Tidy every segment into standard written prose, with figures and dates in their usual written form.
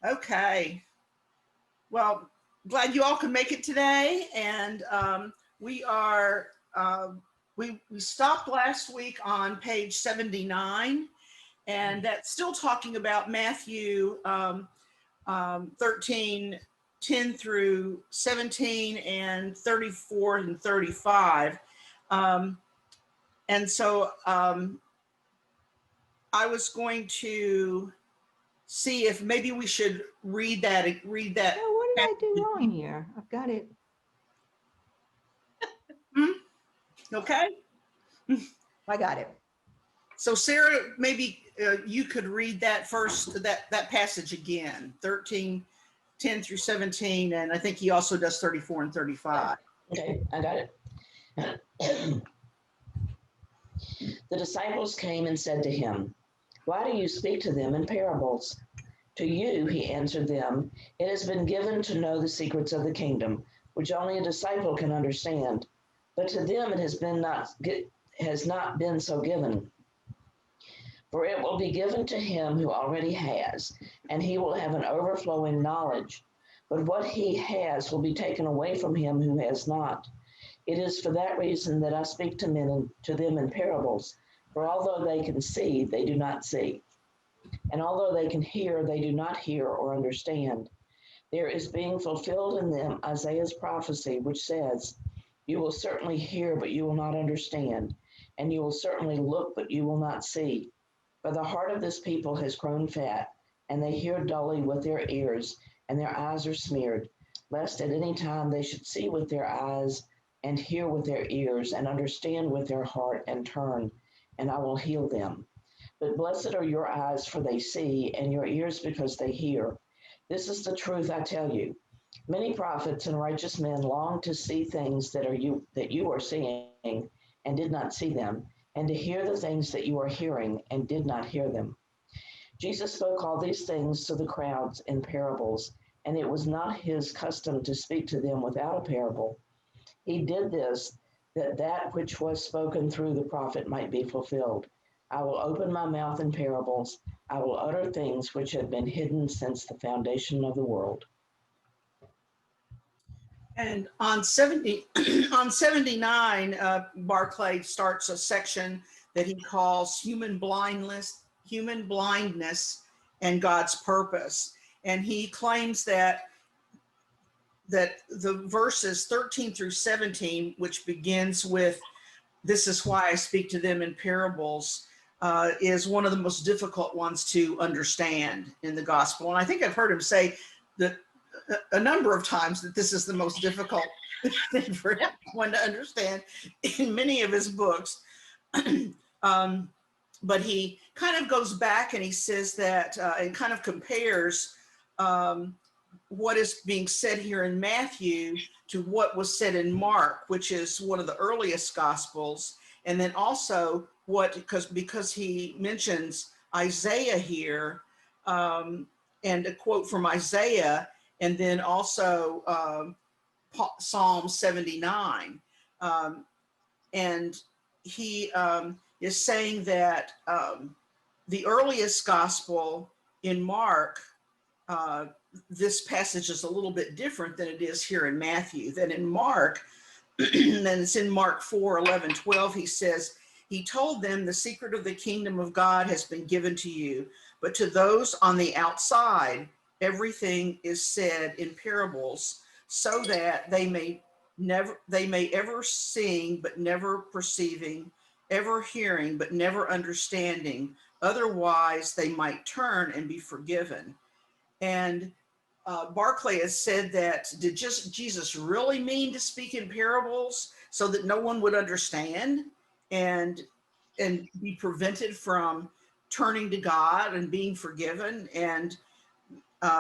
Okay. Well, glad you all could make it today. And we are, we stopped last week on page 79, and that's still talking about Matthew 13, 10 through 17, and 34 and 35. And so I was going to see if maybe we should read that. Oh, what did I do wrong here? I've got it. Okay. I got it. So Sarah, maybe you could read that first, that passage again, 13, 10 through 17. And I think he also does 34 and 35. Okay, I got it. The disciples came and said to him, "Why do you speak to them in parables?" "To you," he answered them, "it has been given to know the secrets of the kingdom, which only a disciple can understand. But to them it has not been so given. For it will be given to him who already has, and he will have an overflowing knowledge. But what he has will be taken away from him who has not. It is for that reason that I speak to them in parables. For although they can see, they do not see. And although they can hear, they do not hear or understand. There is being fulfilled in them Isaiah's prophecy, which says, 'You will certainly hear, but you will not understand. And you will certainly look, but you will not see. For the heart of this people has grown fat, and they hear dully with their ears, and their eyes are smeared, lest at any time they should see with their eyes, and hear with their ears, and understand with their heart, and turn, and I will heal them. But blessed are your eyes, for they see, and your ears because they hear. This is the truth I tell you. Many prophets and righteous men longed to see things that you are seeing, and did not see them, and to hear the things that you are hearing, and did not hear them.' Jesus spoke all these things to the crowds in parables, and it was not his custom to speak to them without a parable. He did this, that which was spoken through the prophet might be fulfilled. I will open my mouth in parables. I will utter things which have been hidden since the foundation of the world." And on 79, Barclay starts a section that he calls human blindness and God's purpose. And he claims that the verses 13 through 17, which begins with, "This is why I speak to them in parables," is one of the most difficult ones to understand in the gospel. And I think I've heard him say that a number of times that this is the most difficult thing for anyone to understand in many of his books. But he kind of goes back and he says that, and kind of compares what is being said here in Matthew to what was said in Mark, which is one of the earliest gospels. And then also because he mentions Isaiah here, and a quote from Isaiah, and then also Psalm 79. And he is saying that the earliest gospel in Mark, this passage is a little bit different than it is here in Matthew. Then in Mark, then it's in Mark 4, 11, 12, he says, "He told them, the secret of the kingdom of God has been given to you, but to those on the outside, everything is said in parables, so that they may ever seeing, but never perceiving, ever hearing, but never understanding. Otherwise, they might turn and be forgiven." And Barclay has said that, did Jesus really mean to speak in parables so that no one would understand and be prevented from turning to God and being forgiven? And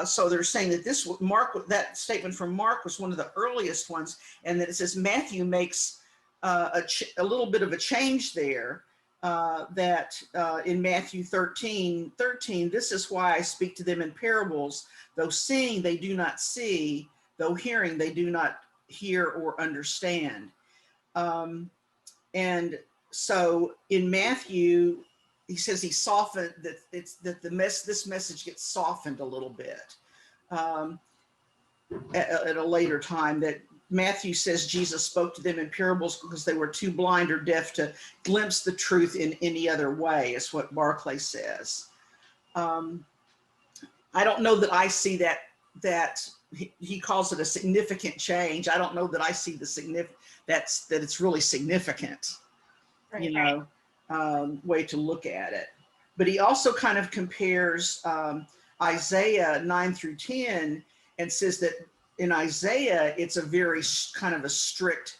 so they're saying that that statement from Mark was one of the earliest ones, and that it says Matthew makes a little bit of a change there, that in Matthew 13, "This is why I speak to them in parables. Though seeing, they do not see. Though hearing, they do not hear or understand." And so in Matthew, he says he softened that this message gets softened a little bit. um, at a later time, that Matthew says Jesus spoke to them in parables because they were too blind or deaf to glimpse the truth in any other way, is what Barclay says. I don't know that I see that he calls it a significant change. I don't know that I see the that it's really significant, you know, way to look at it. But he also kind of compares Isaiah 9 through 10 and says that in Isaiah, it's a very kind of a strict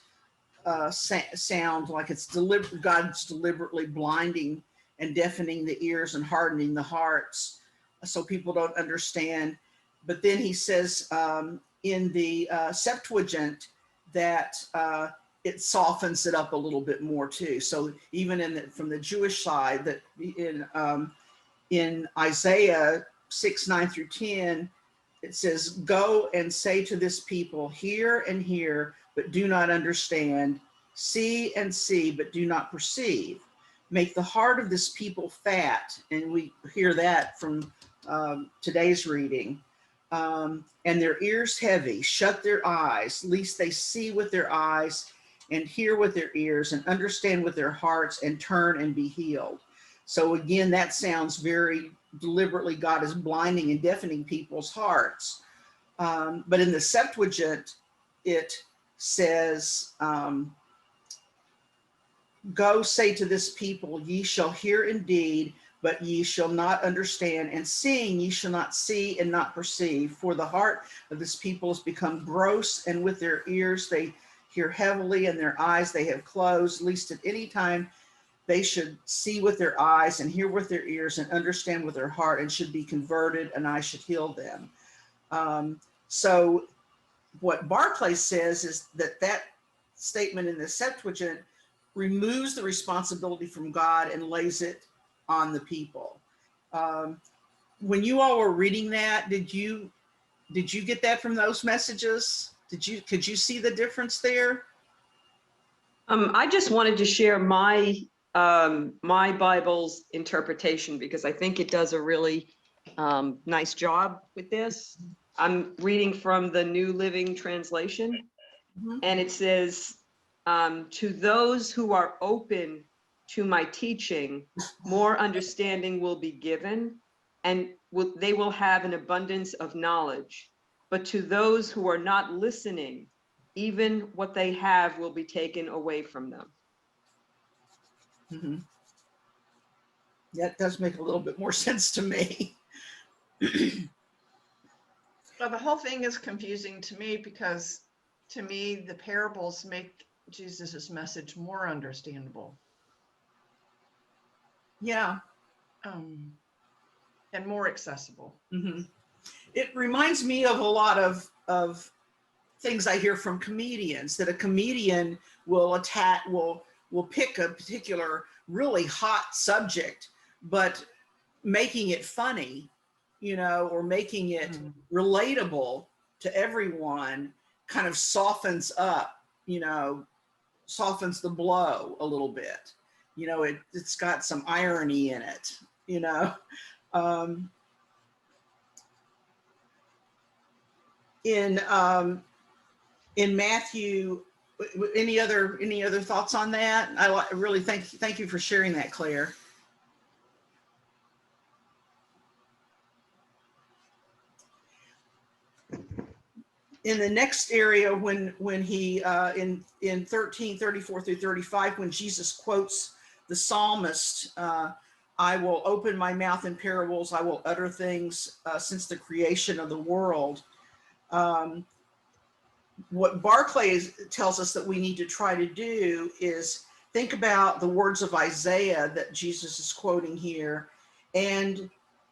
sound, like it's God's deliberately blinding and deafening the ears and hardening the hearts so people don't understand. But then he says in the Septuagint that it softens it up a little bit more too. So even from the Jewish side, that in Isaiah 6, 9 through 10, it says, "Go and say to this people, hear and hear, but do not understand. See and see, but do not perceive. Make the heart of this people fat." And we hear that from today's reading. "And their ears heavy. Shut their eyes, lest they see with their eyes and hear with their ears and understand with their hearts and turn and be healed." So again, that sounds very deliberately God is blinding and deafening people's hearts. But in the Septuagint, it says, "Go say to this people, ye shall hear indeed, but ye shall not understand, and seeing ye shall not see and not perceive. For the heart of this people has become gross, and with their ears they hear heavily, and their eyes they have closed, lest at any time they should see with their eyes and hear with their ears and understand with their heart and should be converted, and I should heal them." So what Barclay says is that statement in the Septuagint removes the responsibility from God and lays it on the people. When you all were reading that, did you get that from those messages? Could you see the difference there? I just wanted to share my my Bible's interpretation because I think it does a really nice job with this. I'm reading from the New Living Translation, and it says, "To those who are open to my teaching, more understanding will be given, and they will have an abundance of knowledge. But to those who are not listening, even what they have will be taken away from them." Mm-hmm. That does make a little bit more sense to me. Well, the whole thing is confusing to me because to me, the parables make Jesus's message more understandable. Yeah. And more accessible. Mm-hmm. It reminds me of a lot of things I hear from comedians, that a comedian will pick a particular really hot subject, but making it funny, or making it relatable to everyone kind of softens up, softens the blow a little bit. It's got some irony in it, in Matthew, any other thoughts on that? I really thank you for sharing that, Claire. In the next area, when he in 13:34 through 35, when Jesus quotes the psalmist, "I will open my mouth in parables, I will utter things since the creation of the world." What Barclay tells us that we need to try to do is think about the words of Isaiah that Jesus is quoting here, and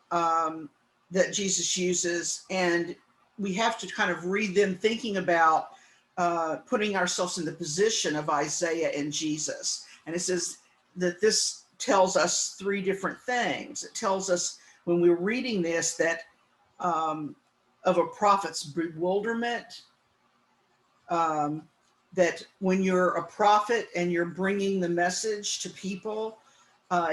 that Jesus uses, and we have to kind of read them thinking about putting ourselves in the position of Isaiah and Jesus. And it says that this tells us three different things. It tells us when we're reading this that of a prophet's bewilderment, that when you're a prophet and you're bringing the message to people,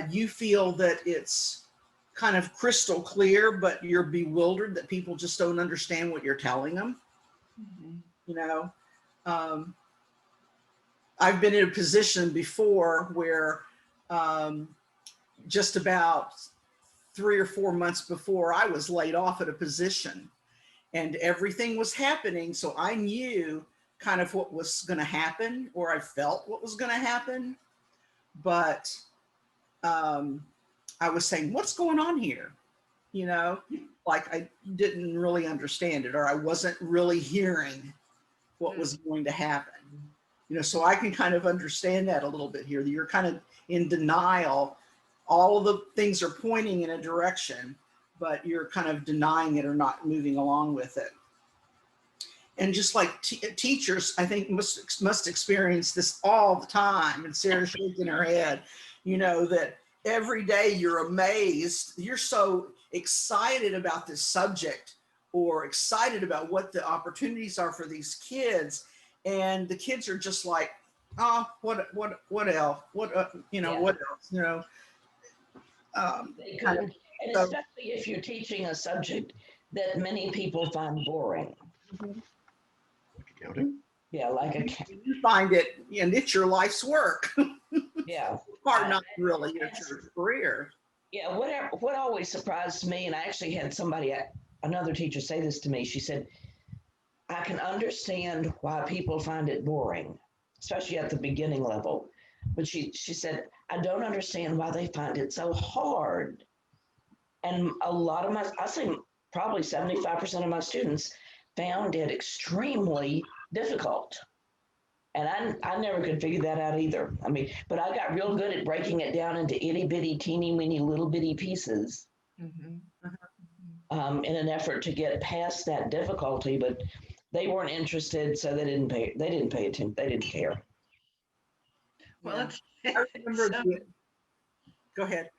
you feel that it's kind of crystal clear, but you're bewildered that people just don't understand what you're telling them. Mhm. You know, I've been in a position before where just about 3 or 4 months before, I was laid off at a position and everything was happening. So I knew kind of what was going to happen, or I felt what was going to happen. But I was saying, what's going on here? You know, like I didn't really understand it, or I wasn't really hearing what was going to happen. You know, so I can kind of understand that a little bit here. You're kind of in denial. All of the things are pointing in a direction, but you're kind of denying it or not moving along with it. And just like teachers, I think must experience this all the time. And Sarah's shaking her head, you know, that every day you're amazed. You're so excited about this subject or excited about what the opportunities are for these kids. And the kids are just like, oh, what else? What, you know, Yeah. what else, you know? They Kind of, couldn't, and so- especially if you're teaching a subject that many people find boring. Yeah, like you find it, and it's your life's work. yeah. Or not really, it's your career. Yeah, what always surprised me, and I actually had another teacher say this to me. She said, I can understand why people find it boring, especially at the beginning level. But she said, I don't understand why they find it so hard. And a lot of I think probably 75% of my students found it extremely difficult. And I never could figure that out either. I mean, but I got real good at breaking it down into itty bitty, teeny weeny, little bitty pieces Mhm. in an effort to get past that difficulty. But they weren't interested, so they didn't pay attention. They didn't care. Well, Yeah. I remember some- go ahead.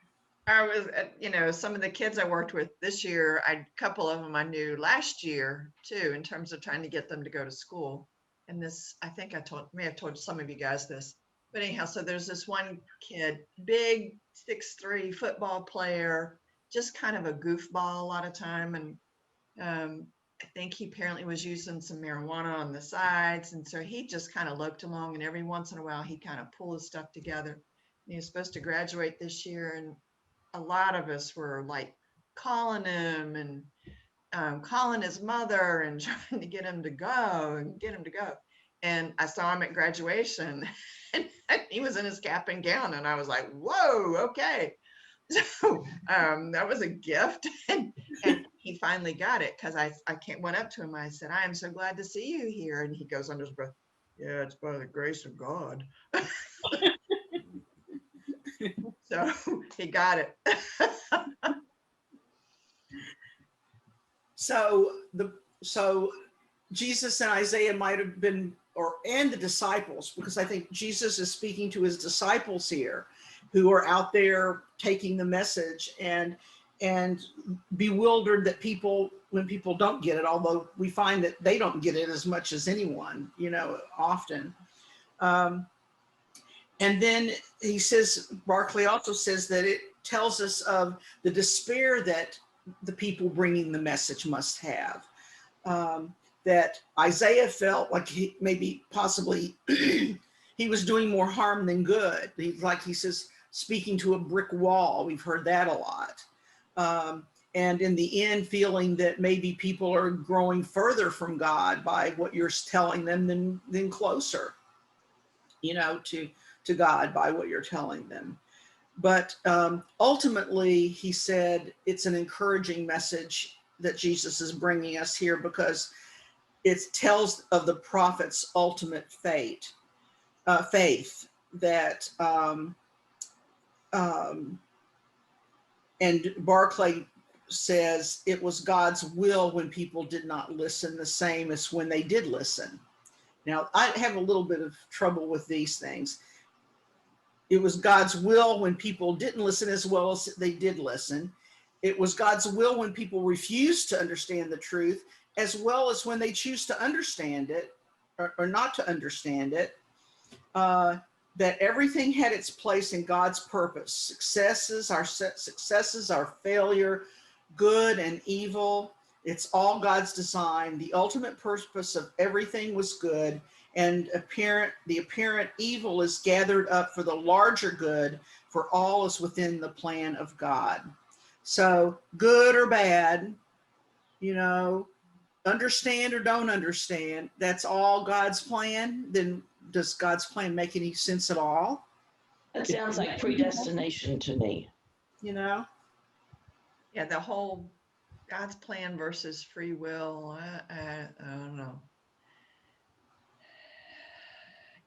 I was, you know, some of the kids I worked with this year, a couple of them I knew last year too, in terms of trying to get them to go to school. And this, I think may have told some of you guys this, but anyhow, so there's this one kid, big 6'3" football player, just kind of a goofball a lot of time. And I think he apparently was using some marijuana on the sides. And so he just kind of loped along, and every once in a while he kind of pulled his stuff together. And he was supposed to graduate this year, and a lot of us were like calling him and calling his mother and trying to get him to go. And I saw him at graduation and he was in his cap and gown, and I was like, whoa, okay. So that was a gift. And he finally got it, because I went up to him. I said, I am so glad to see you here. And he goes under his breath, yeah, it's by the grace of God. So he got it. So Jesus and Isaiah might have been, and the disciples, because I think Jesus is speaking to his disciples here, who are out there taking the message and bewildered that when people don't get it, although we find that they don't get it as much as anyone, you know, often. And then he says, Barclay also says that it tells us of the despair that the people bringing the message must have. That Isaiah felt like possibly he was doing more harm than good. Like he says, speaking to a brick wall. We've heard that a lot. And in the end, feeling that maybe people are growing further from God by what you're telling them than closer, you know, to God by what you're telling them. But ultimately, he said it's an encouraging message that Jesus is bringing us here, because it tells of the prophet's ultimate faith that, and Barclay says it was God's will when people did not listen, the same as when they did listen. Now, I have a little bit of trouble with these things. It was God's will when people didn't listen as well as they did listen. It was God's will when people refused to understand the truth, as well as when they choose to understand it or not to understand it. that everything had its place in God's purpose. Successes, our failure, good and evil. It's all God's design. The ultimate purpose of everything was good, and the apparent evil is gathered up for the larger good, for all is within the plan of God. So good or bad, you know, understand or don't understand, that's all God's plan. Then does God's plan make any sense at all? That sounds like predestination to me. You know? Yeah, the whole God's plan versus free will. I don't know.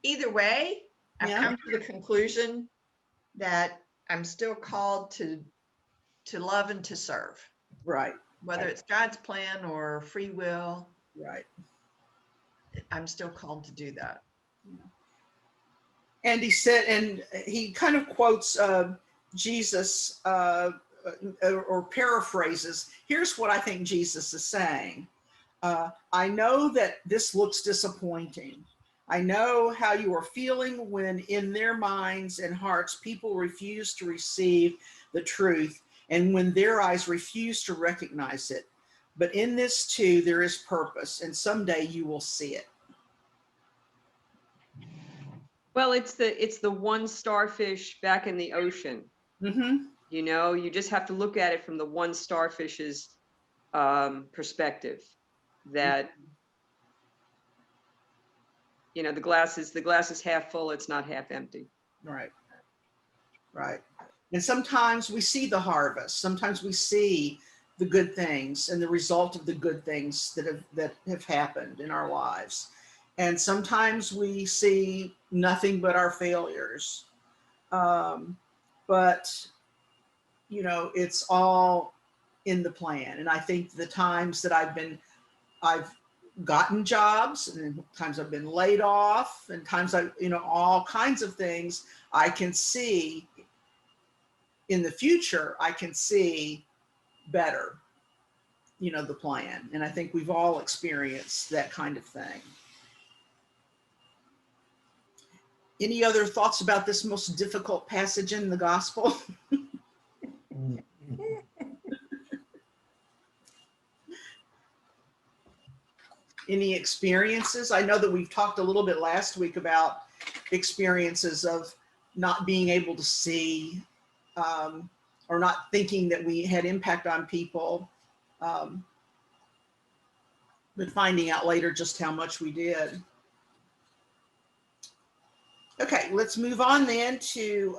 Either way, I've Yeah. come to the conclusion that I'm still called to love and to serve, Right, whether it's God's plan or free will. right. I'm still called to do that. And he said, and he kind of quotes Jesus or paraphrases. Here's what I think Jesus is saying. I know that this looks disappointing. I know how you are feeling when in their minds and hearts people refuse to receive the truth, and when their eyes refuse to recognize it. But in this too, there is purpose, and someday you will see it. Well, it's the one starfish back in the ocean. Mm-hmm. You know, you just have to look at it from the one starfish's perspective. That, you know, the glass is half full. It's not half empty. Right. Right. And sometimes we see the harvest. Sometimes we see the good things and the result of the good things that have happened in our lives. And sometimes we see nothing but our failures. But, you know, it's all in the plan. And I think the times that I've gotten jobs, and times I've been laid off, and times all kinds of things, I can see in the future, I can see better, the plan. And I think we've all experienced that kind of thing. Any other thoughts about this most difficult passage in the gospel? Any experiences? I know that we've talked a little bit last week about experiences of not being able to see, or not thinking that we had impact on people, but finding out later just how much we did. Okay, let's move on then to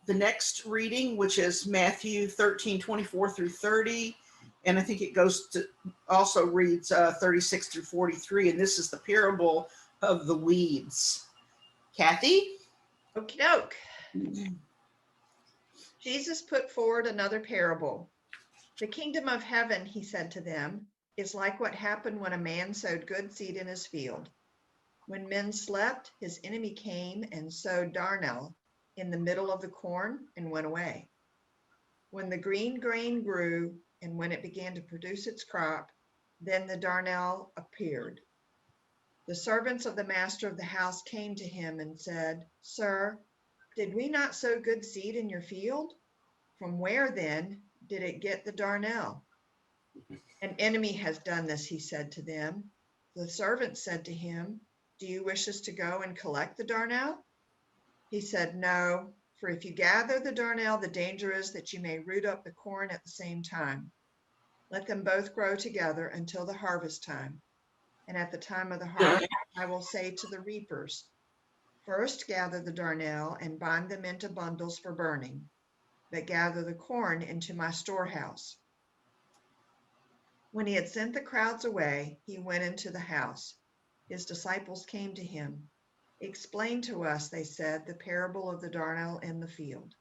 the next reading, which is Matthew 13:24 through 30. And I think it also reads 36 through 43. And this is the parable of the weeds. Kathy? Okie doke. Jesus put forward another parable. The kingdom of heaven, he said to them, is like what happened when a man sowed good seed in his field. When men slept, his enemy came and sowed darnel in the middle of the corn and went away. When the green grain grew and when it began to produce its crop, then the darnel appeared. The servants of the master of the house came to him and said, "Sir, did we not sow good seed in your field? From where then did it get the darnel?" "An enemy has done this," he said to them. The servants said to him, "Do you wish us to go and collect the darnel?" He said, "No, for if you gather the darnel, the danger is that you may root up the corn at the same time. Let them both grow together until the harvest time. And at the time of the harvest, I will say to the reapers, first gather the darnel and bind them into bundles for burning, but gather the corn into my storehouse." When he had sent the crowds away, he went into the house. His disciples came to him. "Explain to us," they said, "the parable of the darnel in the field."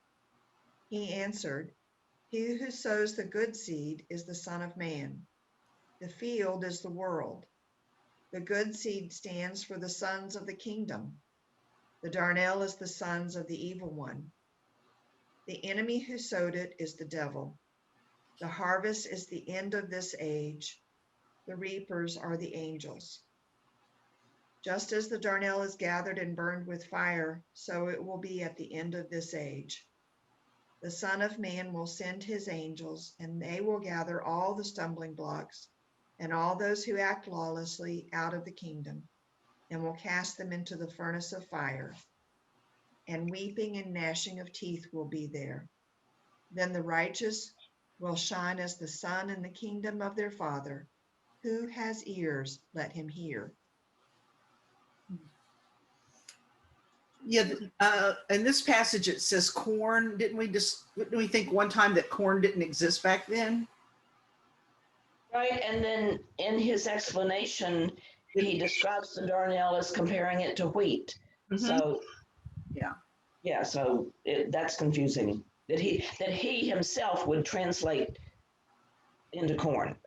He answered, "He who sows the good seed is the Son of Man. The field is the world. The good seed stands for the sons of the kingdom. The darnel is the sons of the evil one. The enemy who sowed it is the devil. The harvest is the end of this age. The reapers are the angels. Just as the darnel is gathered and burned with fire, so it will be at the end of this age. The Son of Man will send his angels, and they will gather all the stumbling blocks and all those who act lawlessly out of the kingdom, and will cast them into the furnace of fire. And weeping and gnashing of teeth will be there. Then the righteous will shine as the sun in the kingdom of their Father. Who has ears, let him hear. Yeah, in this passage it says corn. Didn't we think one time that corn didn't exist back then? Right, and then in his explanation, he describes the darnel as comparing it to wheat. Mhm. So, Yeah. yeah, so that's confusing. That he himself would translate into corn.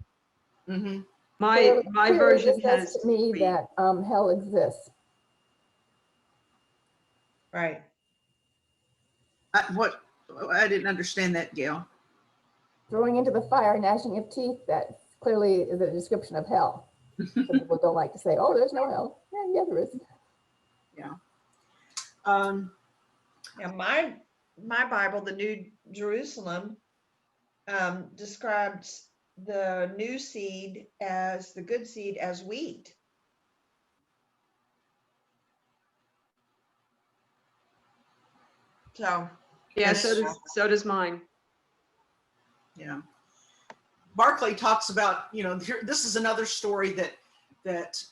Mm-hmm. My Clearly version this says has to me wheat. that hell exists. Right. I didn't understand that, Gail. Throwing into the fire, gnashing of teeth, that clearly is a description of hell. Some people don't like to say, oh, there's no hell. Yeah, there is. Yeah. Now, my Bible, the New Jerusalem, describes the new seed as the good seed as wheat. So Yeah, Yes. so does mine. Yeah. Barclay talks about, this is another story that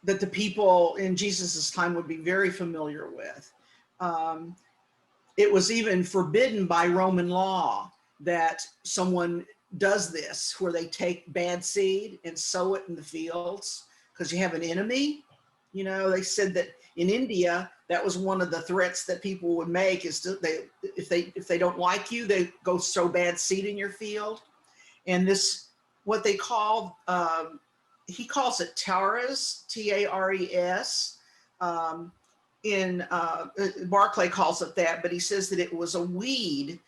the people in Jesus's time would be very familiar with. It was even forbidden by Roman law that someone does this, where they take bad seed and sow it in the fields because you have an enemy. They said that in India, that was one of the threats that people would make, is if they don't like you, they go sow bad seed in your field. And this, what they call, he calls it tares, T-A-R-E-S. Barclay calls it that, but he says that it was a weed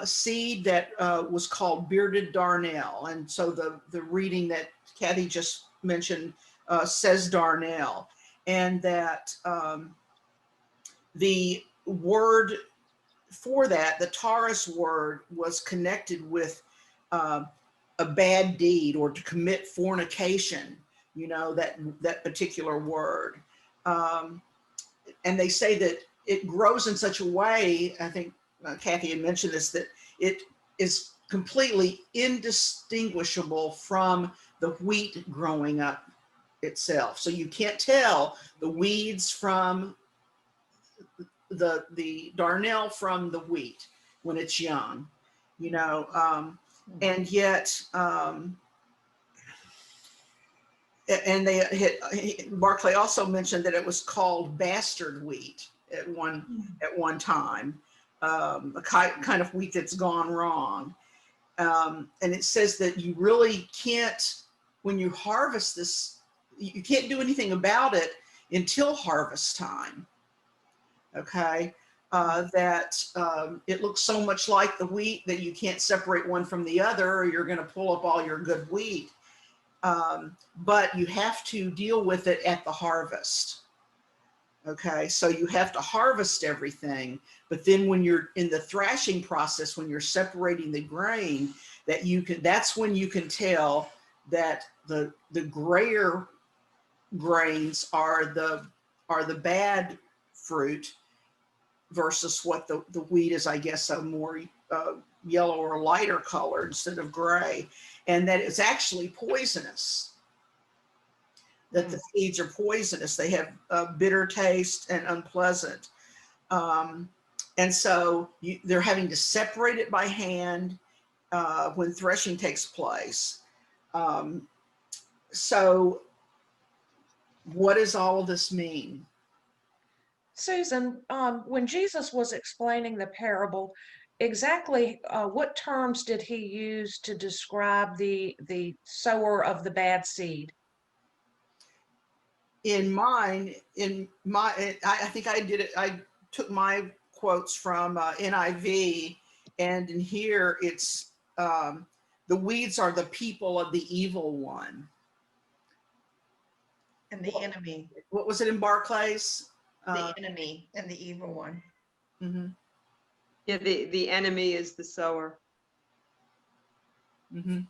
seed that was called bearded darnel. And so the reading that Kathy just mentioned says darnel, and that the word for that, the taurus word, was connected with a bad deed or to commit fornication, that particular word. And they say that it grows in such a way, I think Kathy had mentioned this, that it is completely indistinguishable from the wheat growing up itself. So you can't tell the weeds from the darnel from the wheat when it's young, and yet, and Barclay also mentioned that it was called bastard wheat at one time, a kind of wheat that's gone wrong. And it says that you really can't, when you harvest this, you can't do anything about it until harvest time. Okay. That it looks so much like the wheat that you can't separate one from the other, or you're going to pull up all your good wheat. But you have to deal with it at the harvest. Okay, so you have to harvest everything, but then when you're in the thrashing process, when you're separating the grain, that's when you can tell that the grayer grains are the bad fruit, versus what the wheat is, I guess, a more yellow or lighter color instead of gray, and that it's actually poisonous. That the seeds are poisonous. They have a bitter taste and unpleasant. And so they're having to separate it by hand when threshing takes place. So what does all of this mean? Susan, when Jesus was explaining the parable, exactly what terms did he use to describe the sower of the bad seed? I think I did it. I took my quotes from NIV, and in here it's the weeds are the people of the evil one. And the enemy, What was it in Barclays? the enemy and the evil one. Mhm, Yeah, the enemy is the sower. mhm.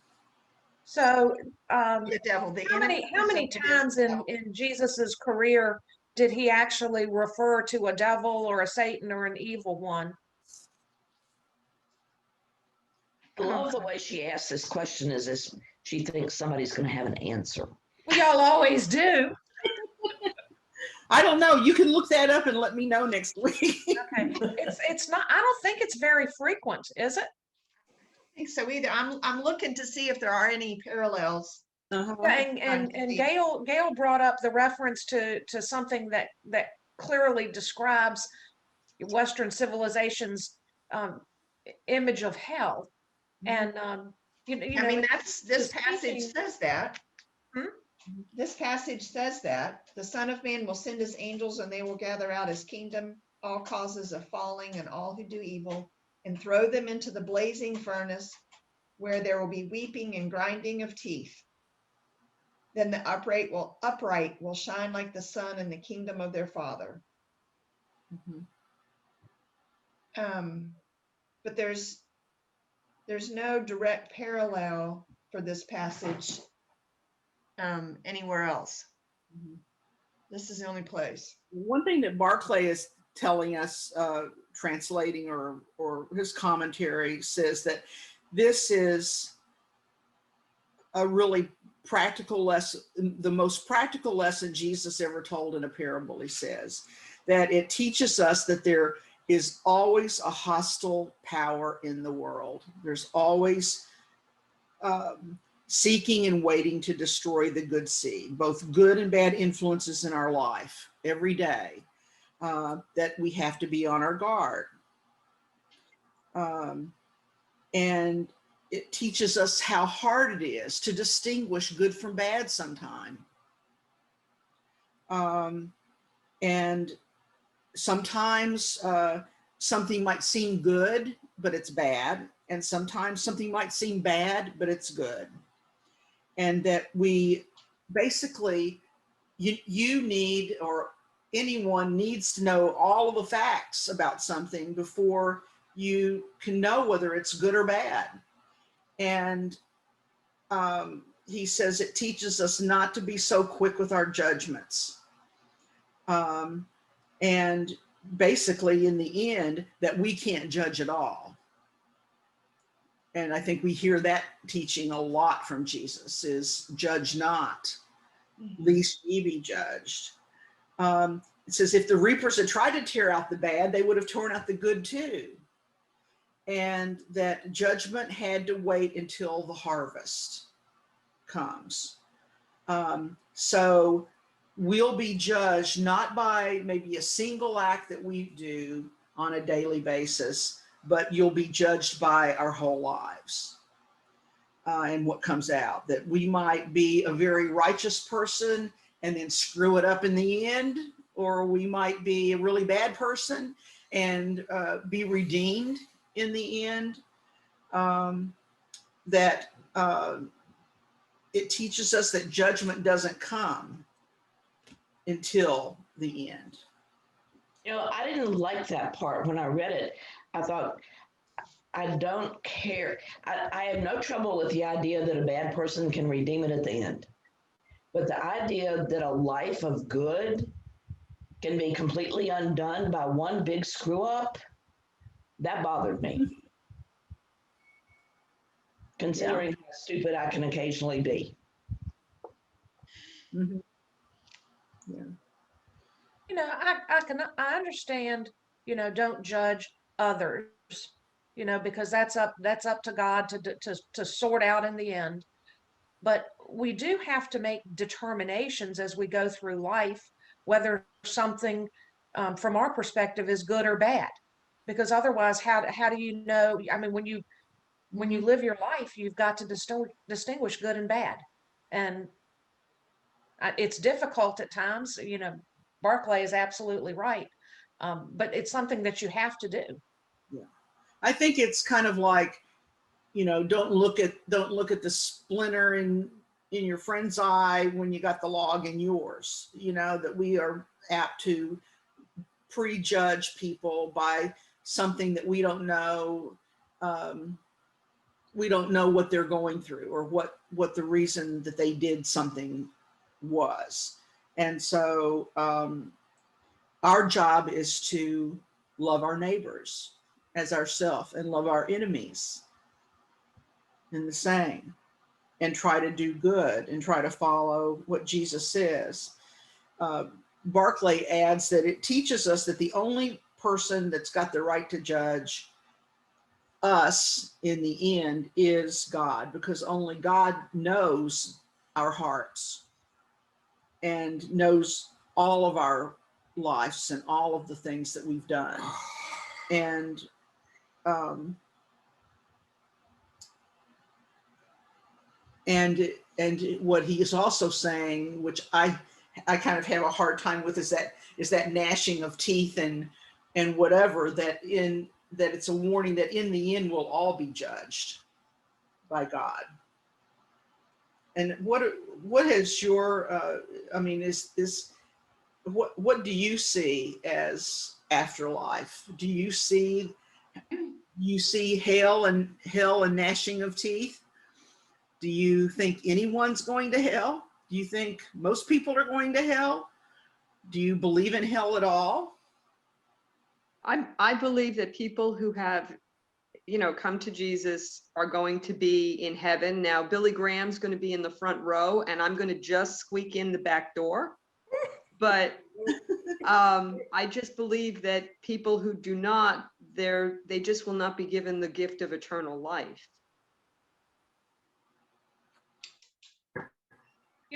So, The devil, the how enemy. many times in Jesus's career did he actually refer to a devil or a Satan or an evil one? I love the way she asks this question as if she thinks somebody's going to have an answer. Well, y'all always do. I don't know. You can look that up and let me know next week. Okay. It's not, I don't think it's very frequent, is it? I think so either. I'm looking to see if there are any parallels. Uh-huh. Yeah, and Gail brought up the reference to something that clearly describes Western civilization's image of hell. And I mean, that's this it's passage teaching- says that. Hmm? This passage says that the Son of Man will send his angels and they will gather out his kingdom, all causes of falling and all who do evil, and throw them into the blazing furnace where there will be weeping and grinding of teeth. Then the upright will shine like the sun in the kingdom of their Father. Mhm. But there's no direct parallel for this passage anywhere else. Mhm. This is the only place. One thing that Barclay is telling us, translating or his commentary says that this is a really practical lesson, the most practical lesson Jesus ever told in a parable. He says that it teaches us that there is always a hostile power in the world. There's always seeking and waiting to destroy the good seed, both good and bad influences in our life every day, that we have to be on our guard. And it teaches us how hard it is to distinguish good from bad sometime. And sometimes something might seem good, but it's bad. And sometimes something might seem bad, but it's good. And that we basically, you need, or anyone needs to know all of the facts about something before you can know whether it's good or bad. And he says it teaches us not to be so quick with our judgments. And basically, in the end, that we can't judge at all. And I think we hear that teaching a lot from Jesus is judge not, lest ye be judged. It says if the reapers had tried to tear out the bad, they would have torn out the good too. And that judgment had to wait until the harvest comes. So we'll be judged not by maybe a single act that we do on a daily basis, but you'll be judged by our whole lives and what comes out. That we might be a very righteous person and then screw it up in the end, or we might be a really bad person and be redeemed in the end. It teaches us that judgment doesn't come until the end. You know, I didn't like that part. When I read it, I thought, I don't care. I have no trouble with the idea that a bad person can redeem it at the end. But the idea that a life of good can be completely undone by one big screw up, that bothered me. Considering how stupid I can occasionally be. Mm-hmm. Yeah. You know, I understand, don't judge others, because that's up to God to sort out in the end. But we do have to make determinations as we go through life, whether something from our perspective is good or bad, because otherwise, how do you know? I mean, when you live your life, you've got to distinguish good and bad, and it's difficult at times. Barclay is absolutely right, but it's something that you have to do. Yeah, I think it's kind of like, don't look at the splinter in your friend's eye when you got the log in yours, you know, that we are apt to prejudge people by something that we don't know. We don't know what they're going through or what the reason that they did something was. And so our job is to love our neighbors as ourselves and love our enemies in the same, and try to do good and try to follow what Jesus says. Barclay adds that it teaches us that the only person that's got the right to judge us in the end is God, because only God knows our hearts and knows all of our lives and all of the things that we've done. And what he is also saying, which I kind of have a hard time with, is that gnashing of teeth and whatever, that it's a warning that in the end we'll all be judged by God. And what has your I mean, what do you see as afterlife? Do you see hell and gnashing of teeth? Do you think anyone's going to hell? Do you think most people are going to hell? Do you believe in hell at all? I believe that people who have, come to Jesus are going to be in heaven. Now, Billy Graham's going to be in the front row, and I'm going to just squeak in the back door. But I just believe that people who do not, they just will not be given the gift of eternal life.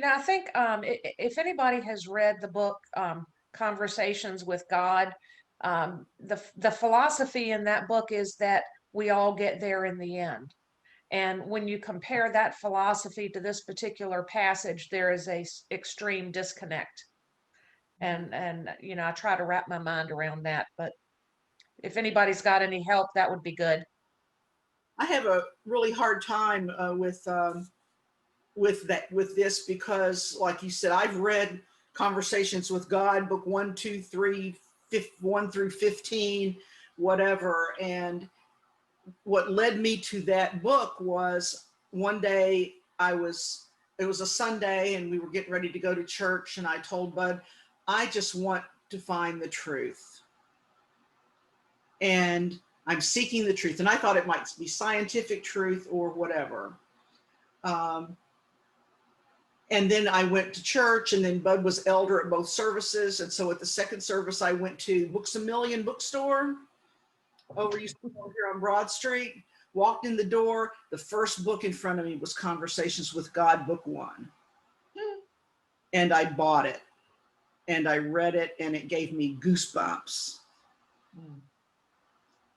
I think if anybody has read the book Conversations with God, the philosophy in that book is that we all get there in the end. And when you compare that philosophy to this particular passage, there is a extreme disconnect. And I try to wrap my mind around that. But if anybody's got any help, that would be good. I have a really hard time with this, because like you said, I've read Conversations with God, book 1, 2, 3, 1 through 15, whatever. And what led me to that book was one day it was a Sunday and we were getting ready to go to church, and I told Bud, I just want to find the truth. And I'm seeking the truth. And I thought it might be scientific truth or whatever. And then I went to church, and then Bud was elder at both services. And so at the second service, I went to Books A Million bookstore over here on Broad Street, walked in the door. The first book in front of me was Conversations with God, book 1. And I bought it and I read it, and it gave me goosebumps.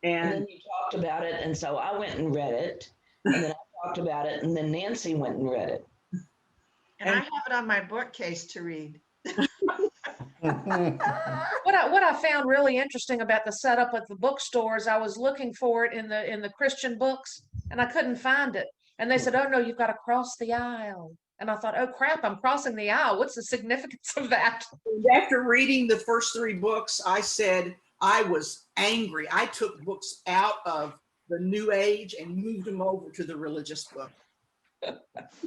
And then you talked about it, and so I went and read it, and then I talked about it, and then Nancy went and read it. And I have it on my bookcase to read. What I found really interesting about the setup at the bookstores, I was looking for it in the Christian books, and I couldn't find it. And they said, "Oh no, you've got to cross the aisle." And I thought, "Oh crap, I'm crossing the aisle. What's the significance of that?" After reading the first 3 books, I said I was angry. I took books out of the New Age and moved them over to the religious book.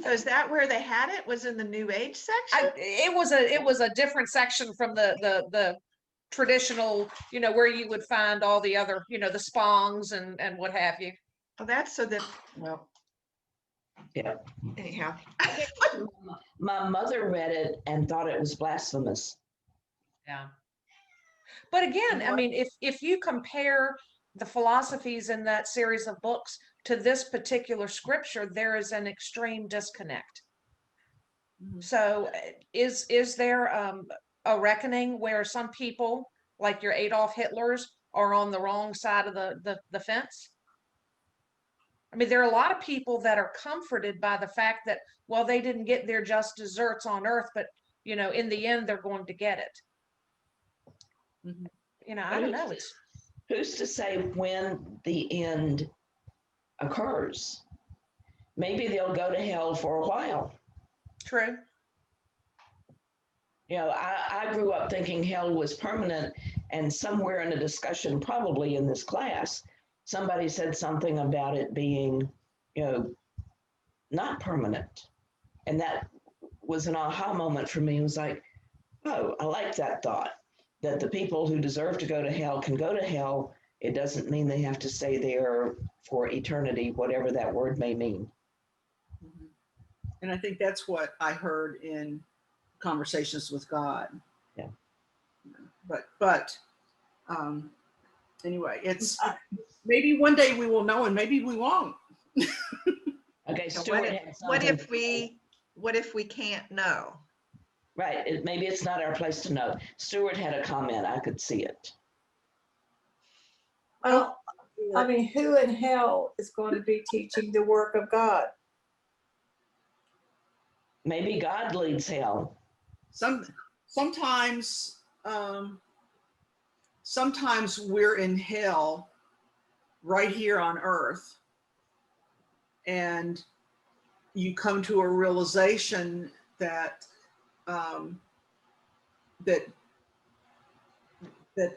So is that where they had it? Was in the New Age section? It was a different section from the traditional, where you would find all the other, the spongs and what have you. Oh, that's so that, well, Yeah. anyhow. My mother read it and thought it was blasphemous. Yeah. But again, I mean, if you compare the philosophies in that series of books to this particular scripture, there is an extreme disconnect. So is there a reckoning where some people, like your Adolf Hitlers, are on the wrong side of the fence? I mean, there are a lot of people that are comforted by the fact that, well, they didn't get their just desserts on earth, but in the end, they're going to get it. I don't know. Who's to say when the end occurs? Maybe they'll go to hell for a while. True. You know, I grew up thinking hell was permanent, and somewhere in a discussion, probably in this class, somebody said something about it being, you know, not permanent. And that was an aha moment for me. It was like, oh, I like that thought, that the people who deserve to go to hell can go to hell. It doesn't mean they have to stay there for eternity, whatever that word may mean. Mhm. And I think that's what I heard in conversations with God. Yeah. But anyway, it's maybe one day we will know and maybe we won't. Okay, So Stuart had what something. if we can't know? Right, maybe it's not our place to know. Stuart had a comment, I could see it. Well, I mean, who in hell is going to be teaching the work of God? Maybe God leads hell. Sometimes sometimes we're in hell right here on earth, and you come to a realization that that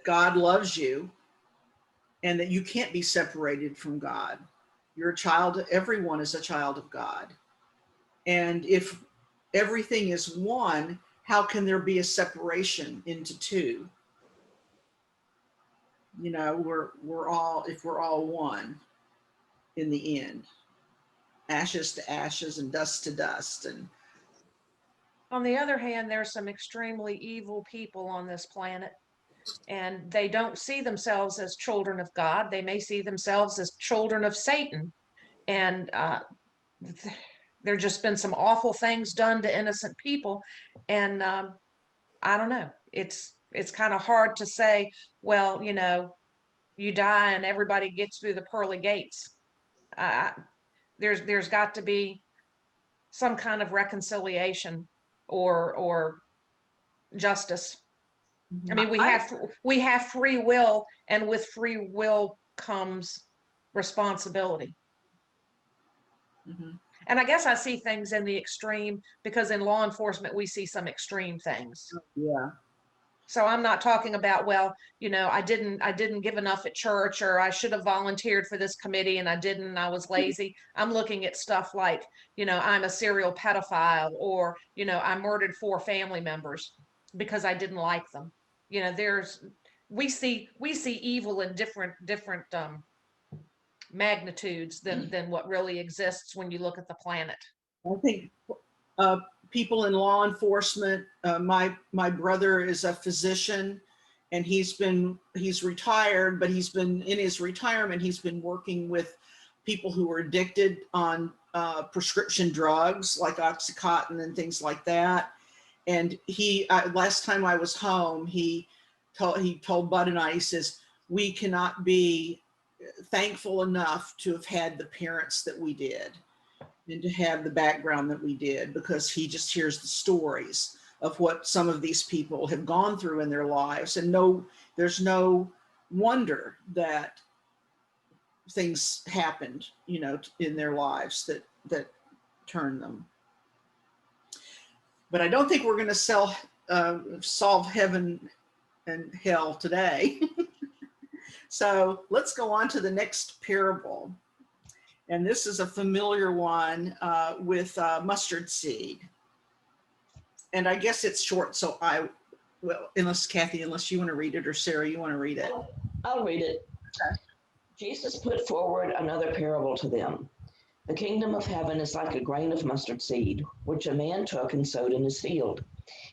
God loves you and that you can't be separated from God. You're a child, everyone is a child of God. And if everything is one, how can there be a separation into two? You know, we're all, if we're all one in the end, ashes to ashes and dust to dust. And On the other hand, there's some extremely evil people on this planet, and they don't see themselves as children of God. They may see themselves as children of Satan. And there just been some awful things done to innocent people. And I don't know. It's kind of hard to say, well, you know, you die and everybody gets through the pearly gates. There's got to be some kind of reconciliation or justice. I mean, we have free will, and with free will comes responsibility. Mhm. And I guess I see things in the extreme because in law enforcement we see some extreme things. Yeah. So I'm not talking about, well, you know, I didn't give enough at church, or I should have volunteered for this committee and I didn't, I was lazy. I'm looking at stuff like, you know, I'm a serial pedophile, or, you know, I murdered 4 family members because I didn't like them. You know, we see evil in different magnitudes than what really exists when you look at the planet. I think people in law enforcement, my brother is a physician, and he's retired, but he's been in his retirement, he's been working with people who are addicted on prescription drugs like Oxycontin and things like that. And last time I was home, he told Bud and I, he says, we cannot be thankful enough to have had the parents that we did and to have the background that we did, because he just hears the stories of what some of these people have gone through in their lives. And there's no wonder that things happened, you know, in their lives that turned them. But I don't think we're going to solve heaven and hell today. So let's go on to the next parable. And this is a familiar one with mustard seed. And I guess it's short, so unless Kathy, unless you want to read it, or Sarah, you want to read it. I'll read it. Okay. Jesus put forward another parable to them. The kingdom of heaven is like a grain of mustard seed, which a man took and sowed in his field.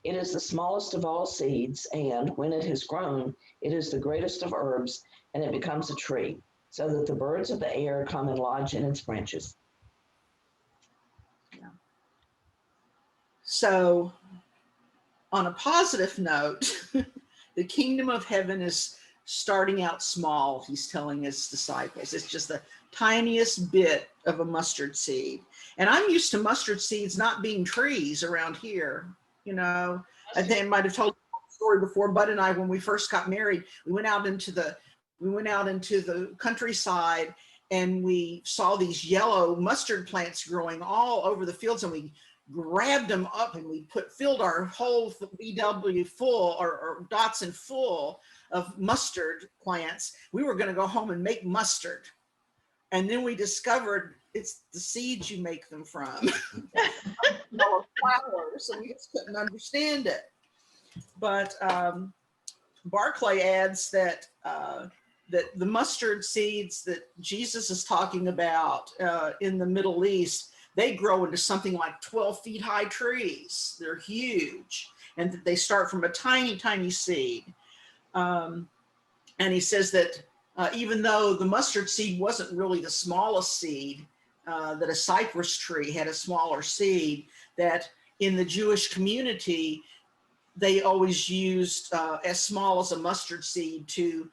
It is the smallest of all seeds, and when it has grown, it is the greatest of herbs, and it becomes a tree, so that the birds of the air come and lodge in its branches. Yeah. So on a positive note, the kingdom of heaven is starting out small, he's telling his disciples. It's just the tiniest bit of a mustard seed. And I'm used to mustard seeds not being trees around here. You know, I think I might have told the story before. Bud and I, when we first got married, we went out into the countryside, and we saw these yellow mustard plants growing all over the fields, and we grabbed them up and we filled our whole BW full or Dotson full of mustard plants. We were going to go home and make mustard. And then we discovered it's the seeds you make them from. Or flowers, and we just couldn't understand it. But Barclay adds that that the mustard seeds that Jesus is talking about in the Middle East, they grow into something like 12 feet high trees. They're huge, and they start from a tiny, tiny seed. And he says that even though the mustard seed wasn't really the smallest seed, that a cypress tree had a smaller seed, that in the Jewish community, they always used as small as a mustard seed to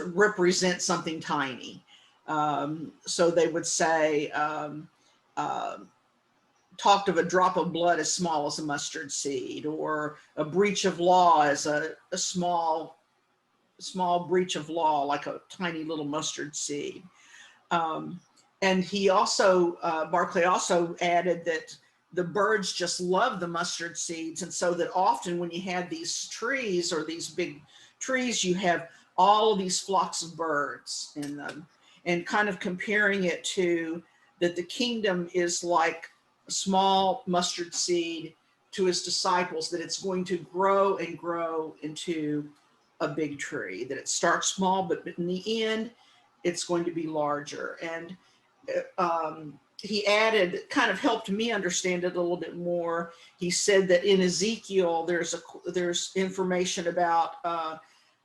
represent something tiny. So they would say, talked of a drop of blood as small as a mustard seed, or a breach of law as a small breach of law, like a tiny little mustard seed. And he also, Barclay also added that the birds just love the mustard seeds. And so that often when you have these trees or these big trees, you have all of these flocks of birds in them, and kind of comparing it to that the kingdom is like a small mustard seed to his disciples, that it's going to grow and grow into a big tree, that it starts small, but in the end, it's going to be larger. And he added, kind of helped me understand it a little bit more. He said that in Ezekiel, there's information about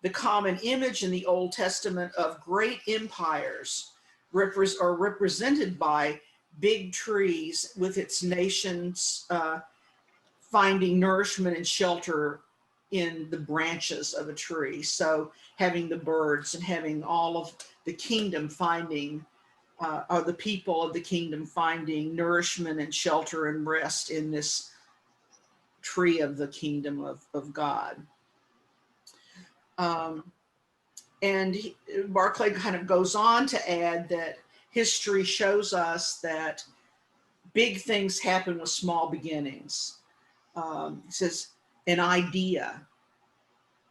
the common image in the Old Testament of great empires are represented by big trees with its nations finding nourishment and shelter in the branches of a tree. So having the birds and having all of the kingdom finding, or the people of the kingdom finding nourishment and shelter and rest in this tree of the kingdom of God. And Barclay kind of goes on to add that history shows us that big things happen with small beginnings. He says, an idea,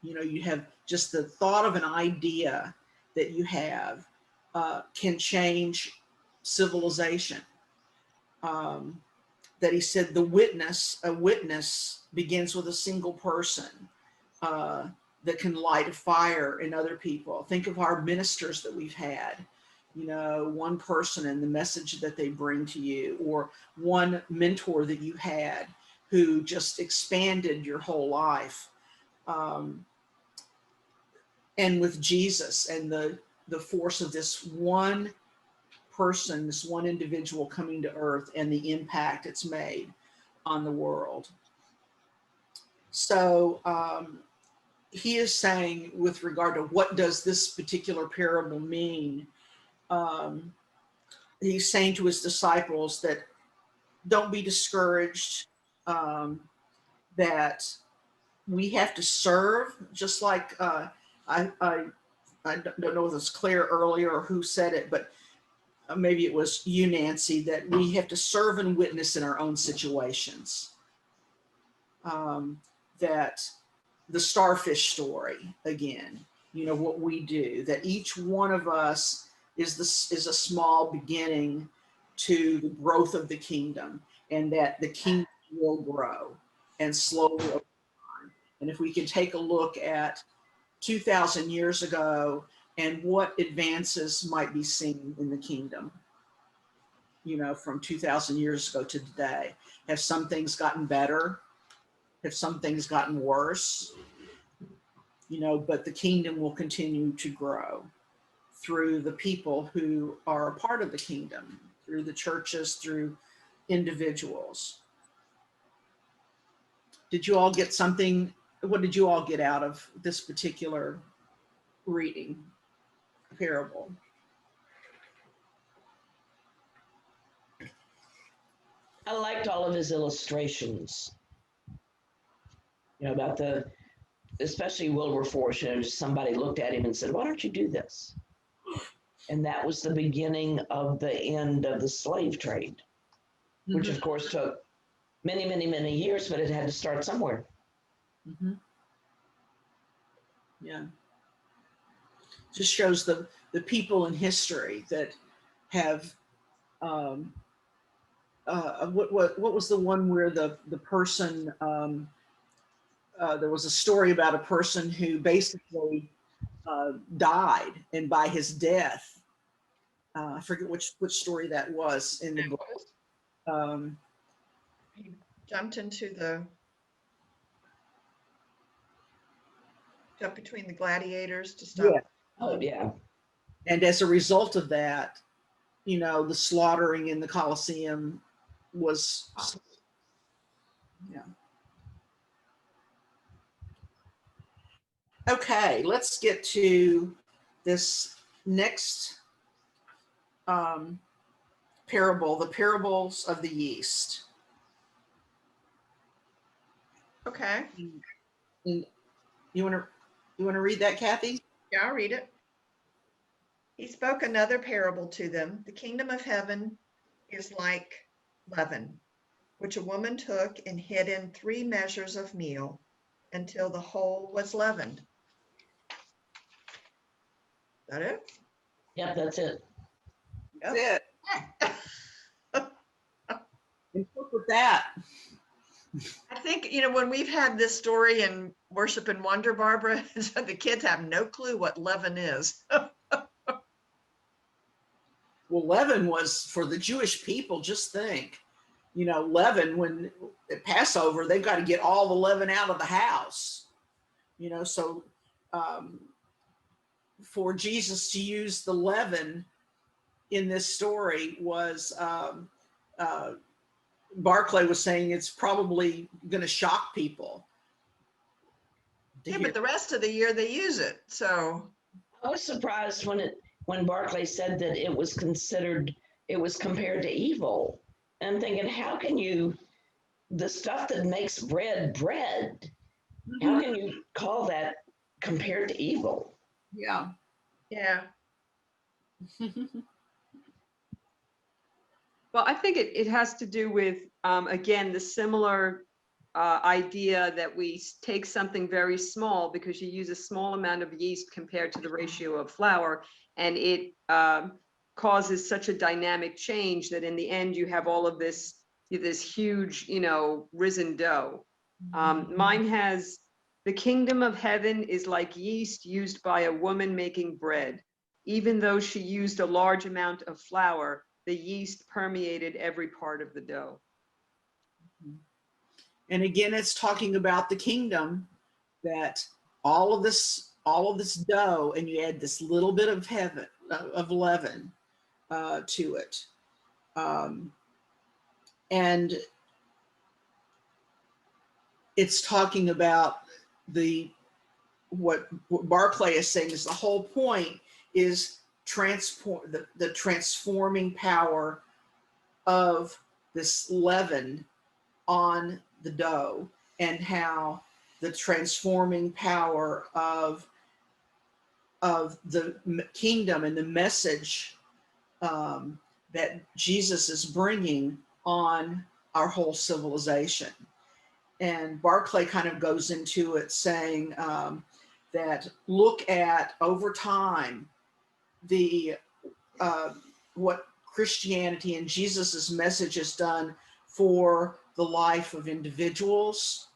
you have just the thought of an idea that you have can change civilization. That he said a witness begins with a single person that can light a fire in other people. Think of our ministers that we've had, one person and the message that they bring to you, or one mentor that you had who just expanded your whole life. And with Jesus and the force of this one person, this one individual coming to earth, and the impact it's made on the world. So he is saying, with regard to what does this particular parable mean, he's saying to his disciples that don't be discouraged, that we have to serve, just like I don't know if it was Claire earlier or who said it, but maybe it was you, Nancy, that we have to serve and witness in our own situations. That the starfish story, again, what we do, that each one of us is a small beginning to the growth of the kingdom, and that the kingdom will grow and slowly over time. And if we can take a look at 2,000 years ago and what advances might be seen in the kingdom, from 2,000 years ago to today. Have some things gotten better? Have some things gotten worse? But the kingdom will continue to grow through the people who are a part of the kingdom, through the churches, through individuals. Did you all get something? What did you all get out of this particular reading, parable? I liked all of his illustrations, about especially Wilberforce, somebody looked at him and said, why don't you do this? And that was the beginning of the end of the slave trade. which of course took many, many, many years, but it had to start somewhere. Yeah. Just shows the people in history that have, what was the one where the person, there was a story about a person who basically died, and by his death, I forget which story that was in the book. He jumped into the, jumped between the gladiators to stop. Yeah. Oh, yeah. And as a result of that, you know, the slaughtering in the Colosseum was, yeah. Okay, let's get to this next parable, the parables of the yeast. Okay, And you want to read that, Kathy? yeah, I'll read it. He spoke another parable to them. The kingdom of heaven is like leaven, which a woman took and hid in 3 measures of meal until the whole was leavened. Is that it? Yep, that's it. That's it. Interpret that. I think, you know, when we've had this story in Worship and Wonder, Barbara, the kids have no clue what leaven is. Well, leaven was for the Jewish people. Just think, you know, leaven, when at Passover, they've got to get all the leaven out of the house, you know, so for Jesus to use the leaven in this story was, Barclay was saying it's probably going to shock people. Yeah, but the rest of the year they use it. So I was surprised when Barclay said that it was compared to evil. And I'm thinking, how can you, the stuff that makes bread, how can you call that compared to evil? Yeah. yeah, Well, I think it has to do with, again, the similar idea that we take something very small because you use a small amount of yeast compared to the ratio of flour, and it causes such a dynamic change that in the end you have all of this huge, you know, risen dough. Mine has, the kingdom of heaven is like yeast used by a woman making bread. Even though she used a large amount of flour, the yeast permeated every part of the dough. And again, it's talking about the kingdom, that all of this dough, and you add this little bit of leaven to it. And it's talking about what Barclay is saying is the whole point is the transforming power of this leaven on the dough, and how the transforming power of the kingdom and the message that Jesus is bringing on our whole civilization. And Barclay kind of goes into it saying that look at over time what Christianity and Jesus's message has done for the life of individuals.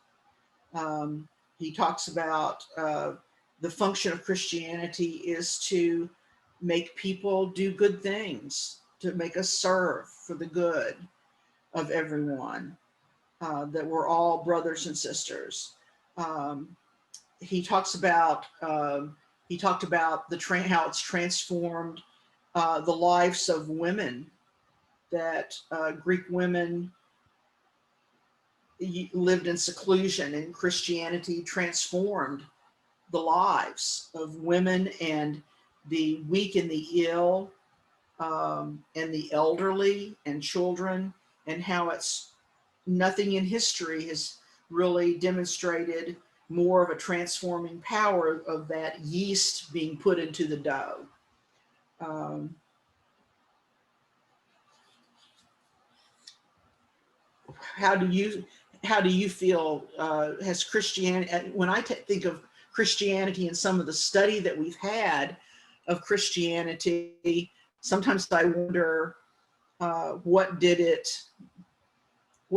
He talks about the function of Christianity is to make people do good things, to make us serve for the good of everyone, that we're all brothers and sisters. He talked about how it's transformed the lives of women, that Greek women lived in seclusion, and Christianity transformed the lives of women and the weak and the ill, and the elderly and children, and how it's nothing in history has really demonstrated more of a transforming power of that yeast being put into the dough. how do you feel has Christianity, when I think of Christianity and some of the study that we've had of Christianity, sometimes I wonder what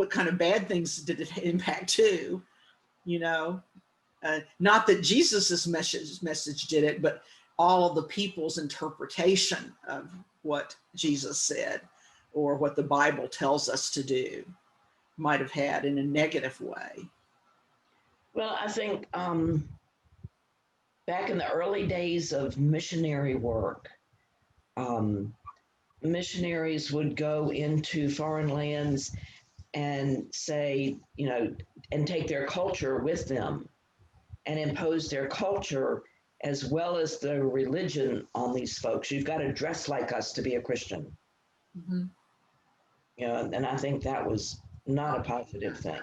kind of bad things did it impact too, you know? Not that Jesus's message did it, but all of the people's interpretation of what Jesus said or what the Bible tells us to do might have had in a negative way. Well, I think back in the early days of missionary work, missionaries would go into foreign lands and say, you know, and take their culture with them and impose their culture as well as the religion on these folks. You've got to dress like us to be a Christian. Mm-hmm. You know, and I think that was not a positive thing.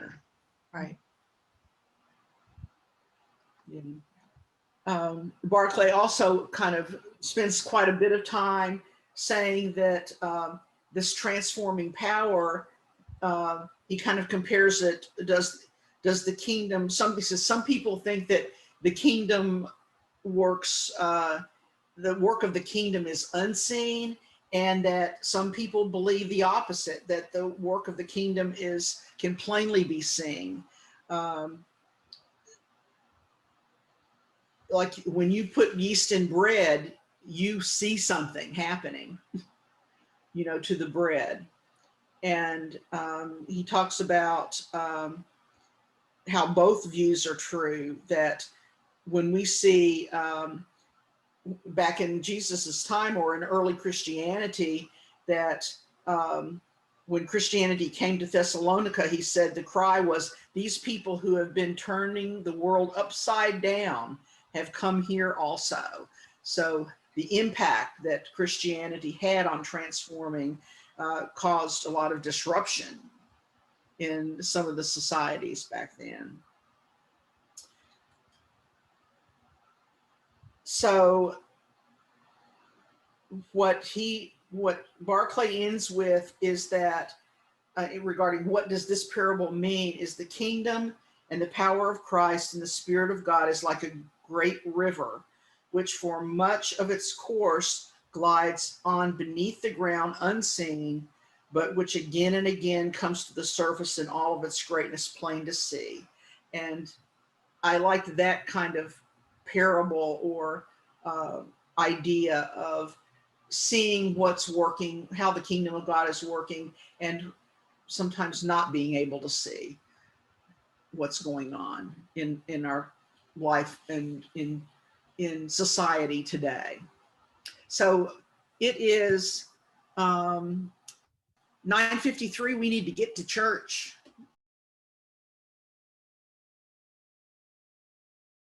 Right. Yeah. Barclay also kind of spends quite a bit of time saying that this transforming power, he kind of compares it, does the kingdom, he says some people think that the kingdom works, the work of the kingdom is unseen, and that some people believe the opposite, that the work of the kingdom can plainly be seen. Like when you put yeast in bread, you see something happening, you know, to the bread. And he talks about how both views are true, that when we see back in Jesus's time or in early Christianity, that when Christianity came to Thessalonica, he said the cry was, these people who have been turning the world upside down have come here also. So the impact that Christianity had on transforming caused a lot of disruption in some of the societies back then. So what Barclay ends with is that regarding what does this parable mean, is the kingdom and the power of Christ and the Spirit of God is like a great river, which for much of its course glides on beneath the ground unseen, but which again and again comes to the surface in all of its greatness plain to see. And I liked that kind of parable or idea of seeing what's working, how the kingdom of God is working, and sometimes not being able to see what's going on in our life and in society today. So it is 9:53. We need to get to church.